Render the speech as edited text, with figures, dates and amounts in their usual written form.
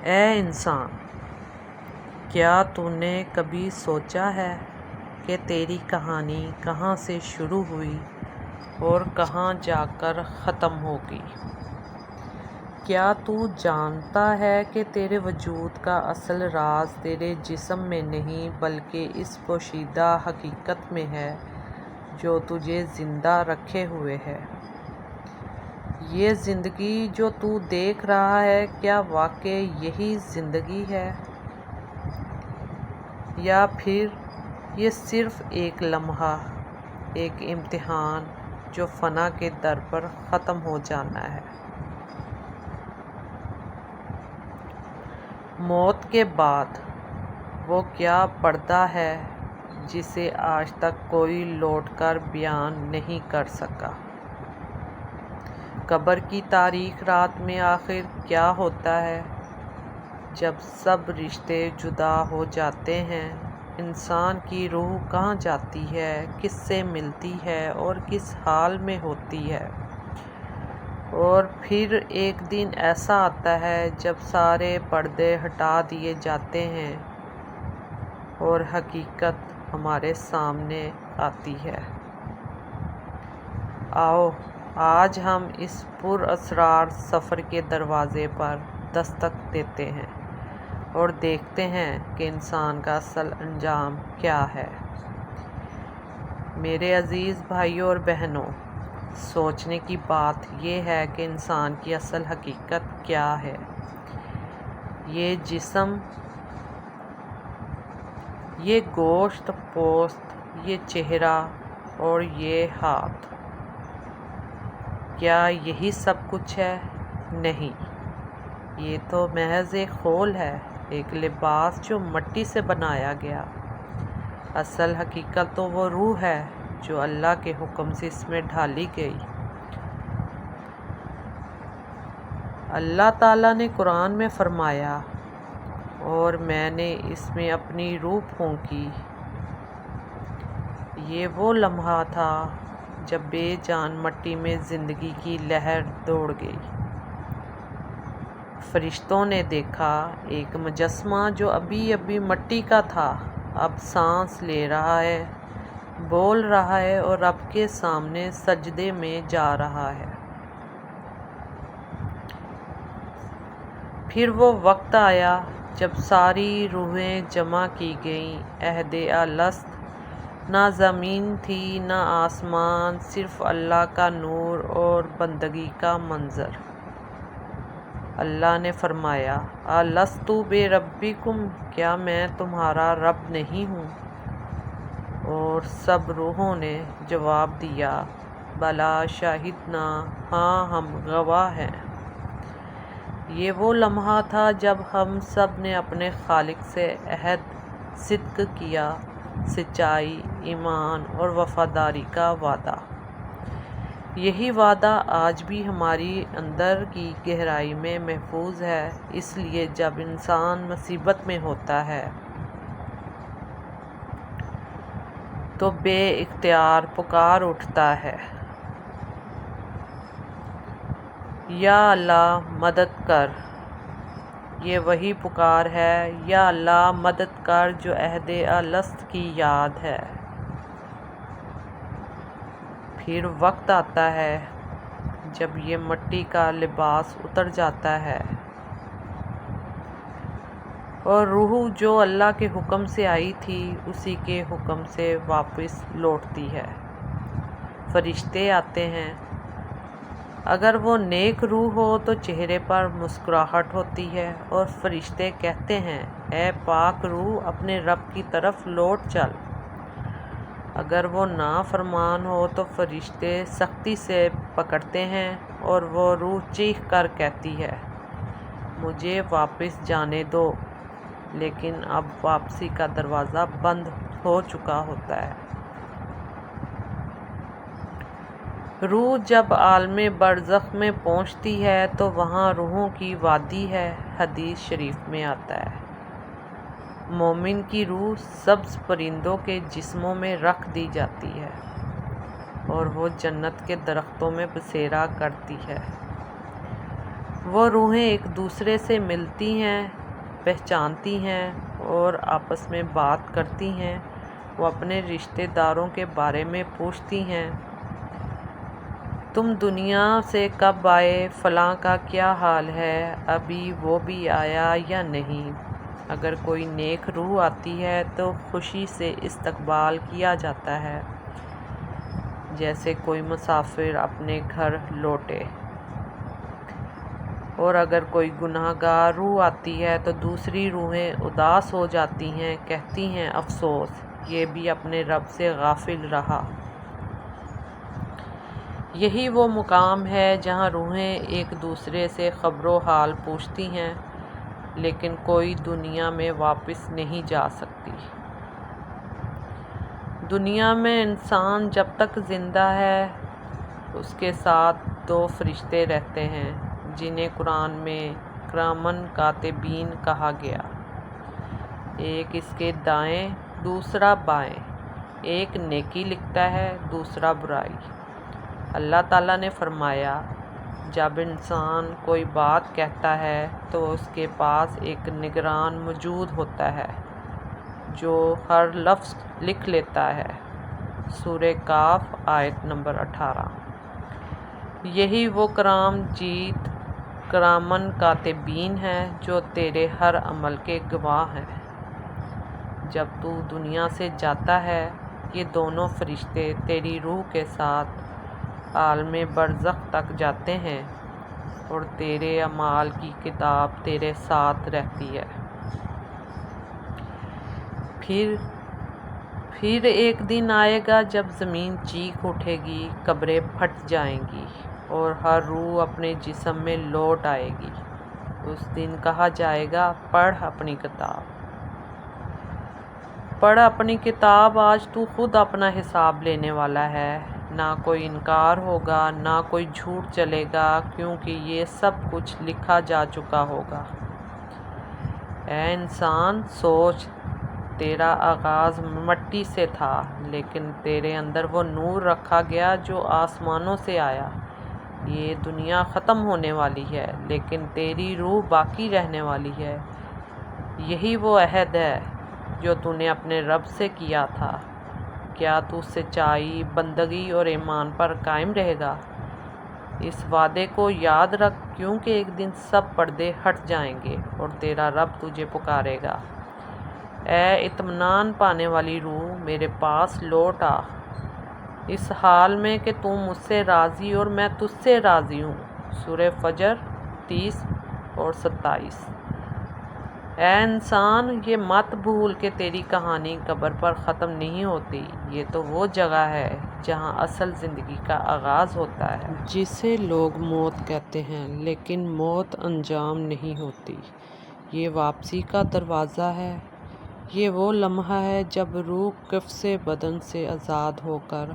اے انسان، کیا تو نے کبھی سوچا ہے کہ تیری کہانی کہاں سے شروع ہوئی اور کہاں جا کر ختم ہوگی؟ کیا تو جانتا ہے کہ تیرے وجود کا اصل راز تیرے جسم میں نہیں بلکہ اس پوشیدہ حقیقت میں ہے جو تجھے زندہ رکھے ہوئے ہے؟ یہ زندگی جو تو دیکھ رہا ہے، کیا واقعی یہی زندگی ہے؟ یا پھر یہ صرف ایک لمحہ، ایک امتحان جو فنا کے در پر ختم ہو جانا ہے؟ موت کے بعد وہ کیا پردہ ہے جسے آج تک کوئی لوٹ کر بیان نہیں کر سکا؟ قبر کی تاریک رات میں آخر کیا ہوتا ہے؟ جب سب رشتے جدا ہو جاتے ہیں، انسان کی روح کہاں جاتی ہے، کس سے ملتی ہے اور کس حال میں ہوتی ہے؟ اور پھر ایک دن ایسا آتا ہے جب سارے پردے ہٹا دیے جاتے ہیں اور حقیقت ہمارے سامنے آتی ہے۔ آؤ آج ہم اس پراسرار سفر کے دروازے پر دستک دیتے ہیں اور دیکھتے ہیں کہ انسان کا اصل انجام کیا ہے۔ میرے عزیز بھائیوں اور بہنوں، سوچنے کی بات یہ ہے کہ انسان کی اصل حقیقت کیا ہے۔ یہ جسم، یہ گوشت پوست، یہ چہرہ اور یہ ہاتھ، کیا یہی سب کچھ ہے؟ نہیں، یہ تو محض ایک خول ہے، ایک لباس جو مٹی سے بنایا گیا۔ اصل حقیقت تو وہ روح ہے جو اللہ کے حکم سے اس میں ڈھالی گئی۔ اللہ تعالیٰ نے قرآن میں فرمایا، اور میں نے اس میں اپنی روح پھونکی۔ یہ وہ لمحہ تھا جب بے جان مٹی میں زندگی کی لہر دوڑ گئی۔ فرشتوں نے دیکھا ایک مجسمہ جو ابھی مٹی کا تھا، اب سانس لے رہا ہے، بول رہا ہے اور رب کے سامنے سجدے میں جا رہا ہے۔ پھر وہ وقت آیا جب ساری روحیں جمع کی گئیں۔ عہد الست، نہ زمین تھی نہ آسمان، صرف اللہ کا نور اور بندگی کا منظر۔ اللہ نے فرمایا، الست بربکم، کیا میں تمہارا رب نہیں ہوں؟ اور سب روحوں نے جواب دیا، بلی شہدنا، ہاں ہم گواہ ہیں۔ یہ وہ لمحہ تھا جب ہم سب نے اپنے خالق سے عہد صدق کیا، سچائی، ایمان اور وفاداری کا وعدہ۔ یہی وعدہ آج بھی ہماری اندر کی گہرائی میں محفوظ ہے۔ اس لیے جب انسان مصیبت میں ہوتا ہے تو بے اختیار پکار اٹھتا ہے، یا اللہ مدد کر۔ یہ وہی پکار ہے، یا اللہ مدد کر، جو عہد الست کی یاد ہے۔ پھر وقت آتا ہے جب یہ مٹی کا لباس اتر جاتا ہے اور روح جو اللہ کے حکم سے آئی تھی اسی کے حکم سے واپس لوٹتی ہے۔ فرشتے آتے ہیں، اگر وہ نیک روح ہو تو چہرے پر مسکراہٹ ہوتی ہے، اور فرشتے کہتے ہیں، اے پاک روح، اپنے رب کی طرف لوٹ چل۔ اگر وہ نافرمان ہو تو فرشتے سختی سے پکڑتے ہیں اور وہ روح چیخ کر کہتی ہے، مجھے واپس جانے دو، لیکن اب واپسی کا دروازہ بند ہو چکا ہوتا ہے۔ روح جب عالم برزخ میں پہنچتی ہے تو وہاں روحوں کی وادی ہے۔ حدیث شریف میں آتا ہے، مومن کی روح سبز پرندوں کے جسموں میں رکھ دی جاتی ہے اور وہ جنت کے درختوں میں بسیرا کرتی ہے۔ وہ روحیں ایک دوسرے سے ملتی ہیں، پہچانتی ہیں اور آپس میں بات کرتی ہیں۔ وہ اپنے رشتہ داروں کے بارے میں پوچھتی ہیں، تم دنیا سے کب آئے؟ فلاں کا کیا حال ہے؟ ابھی وہ بھی آیا یا نہیں؟ اگر کوئی نیک روح آتی ہے تو خوشی سے استقبال کیا جاتا ہے، جیسے کوئی مسافر اپنے گھر لوٹے۔ اور اگر کوئی گناہ گار روح آتی ہے تو دوسری روحیں اداس ہو جاتی ہیں، کہتی ہیں افسوس، یہ بھی اپنے رب سے غافل رہا۔ یہی وہ مقام ہے جہاں روحیں ایک دوسرے سے خبر و حال پوچھتی ہیں، لیکن کوئی دنیا میں واپس نہیں جا سکتی۔ دنیا میں انسان جب تک زندہ ہے اس کے ساتھ دو فرشتے رہتے ہیں جنہیں قرآن میں کرامن کاتبین کہا گیا، ایک اس کے دائیں دوسرا بائیں، ایک نیکی لکھتا ہے دوسرا برائی۔ اللہ تعالیٰ نے فرمایا، جب انسان کوئی بات کہتا ہے تو اس کے پاس ایک نگران موجود ہوتا ہے جو ہر لفظ لکھ لیتا ہے۔ سورہ کاف آیت نمبر 18۔ یہی وہ کرام جیت کرامن کاتبین ہیں جو تیرے ہر عمل کے گواہ ہیں۔ جب تو دنیا سے جاتا ہے یہ دونوں فرشتے تیری روح کے ساتھ عالم برزخ تک جاتے ہیں اور تیرے اعمال کی کتاب تیرے ساتھ رہتی ہے۔ پھر ایک دن آئے گا جب زمین چیخ اٹھے گی، قبریں پھٹ جائیں گی اور ہر روح اپنے جسم میں لوٹ آئے گی۔ اس دن کہا جائے گا، پڑھ اپنی کتاب۔ پڑھ اپنی کتاب، آج تو خود اپنا حساب لینے والا ہے۔ نہ کوئی انکار ہوگا، نہ کوئی جھوٹ چلے گا، کیونکہ یہ سب کچھ لکھا جا چکا ہوگا۔ اے انسان، سوچ، تیرا آغاز مٹی سے تھا، لیکن تیرے اندر وہ نور رکھا گیا جو آسمانوں سے آیا۔ یہ دنیا ختم ہونے والی ہے، لیکن تیری روح باقی رہنے والی ہے۔ یہی وہ عہد ہے جو تو نے اپنے رب سے کیا تھا۔ کیا تو سچائی، بندگی اور ایمان پر قائم رہے گا؟ اس وعدے کو یاد رکھ، کیونکہ ایک دن سب پردے ہٹ جائیں گے اور تیرا رب تجھے پکارے گا، اے اطمینان پانے والی روح، میرے پاس لوٹ آ، اس حال میں کہ تو مجھ سے راضی اور میں تجھ سے راضی ہوں۔ سورہ فجر 30 اور 27۔ اے انسان، یہ مت بھول کہ تیری کہانی قبر پر ختم نہیں ہوتی۔ یہ تو وہ جگہ ہے جہاں اصل زندگی کا آغاز ہوتا ہے، جسے لوگ موت کہتے ہیں، لیکن موت انجام نہیں ہوتی، یہ واپسی کا دروازہ ہے۔ یہ وہ لمحہ ہے جب روح قفس بدن سے آزاد ہو کر